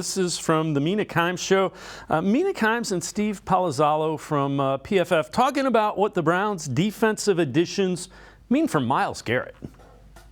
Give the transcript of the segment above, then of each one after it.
This is from the Mina Show. Mina and Steve Palazzolo from PFF talking about what the Browns' defensive additions mean for Myles Garrett.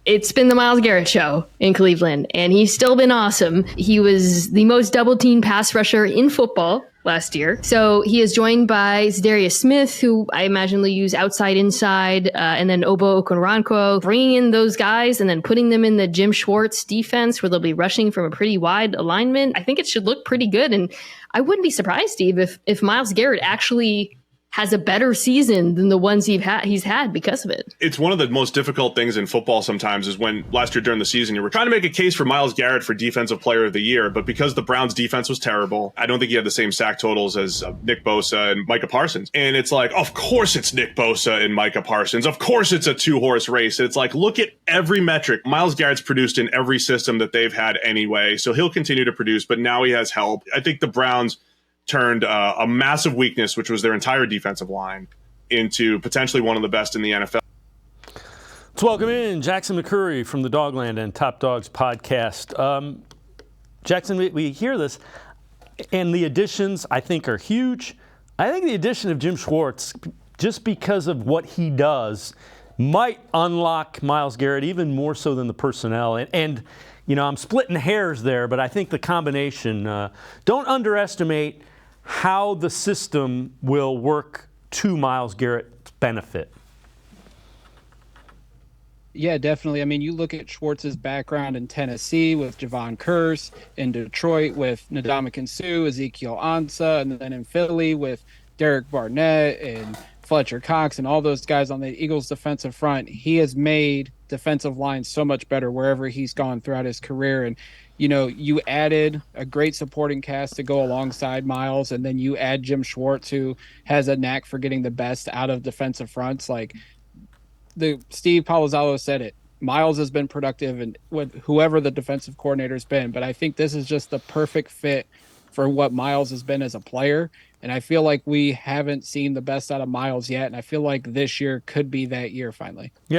It's been the Myles Garrett show in Cleveland, and he's still been awesome. He was the most double-teamed pass rusher in football last year. So he is joined by Za'Darius Smith, who I imagine will use outside-inside, and then Obo Okoronkwo, bringing in those guys and then putting them in the Jim Schwartz defense where they'll be rushing from a pretty wide alignment. I think it should look pretty good, and I wouldn't be surprised, Steve, if Myles Garrett actually has a better season than the ones he's had because of it. It's one of the most difficult things in football sometimes is when last year during the season, you were trying to make a case for Myles Garrett for Defensive Player of the Year, but because the Browns defense was terrible, I don't think he had the same sack totals as Nick Bosa and Micah Parsons. And it's like, of course it's Nick Bosa and Micah Parsons. Of course it's a two-horse race. It's like, look at every metric. Myles Garrett's produced in every system that they've had anyway, so he'll continue to produce, but now he has help. I think the Browns turned a massive weakness, which was their entire defensive line, into potentially one of the best in the NFL. Let's welcome in Jackson McCurry from the Dogland and Top Dogs podcast. Jackson, we hear this, and the additions I think are huge. I think the addition of Jim Schwartz, just because of what he does, might unlock Myles Garrett even more so than the personnel. And you know, I'm splitting hairs there, but I think the combination, don't underestimate how the system will work to Myles Garrett's benefit. Yeah, definitely. I mean, you look at Schwartz's background in Tennessee with Javon Curse, in Detroit with Ndamukong Suh, Ezekiel Ansah, and then in Philly with Derek Barnett and Fletcher Cox and all those guys on the Eagles defensive front. He has made defensive line so much better wherever he's gone throughout his career. And, you know, you added a great supporting cast to go alongside Myles, and then you add Jim Schwartz, who has a knack for getting the best out of defensive fronts. Like Steve Palazzolo said it, Myles has been productive and with whoever the defensive coordinator's been, but I think this is just the perfect fit for what Myles has been as a player. And I feel like we haven't seen the best out of Myles yet, and I feel like this year could be that year finally. Yeah.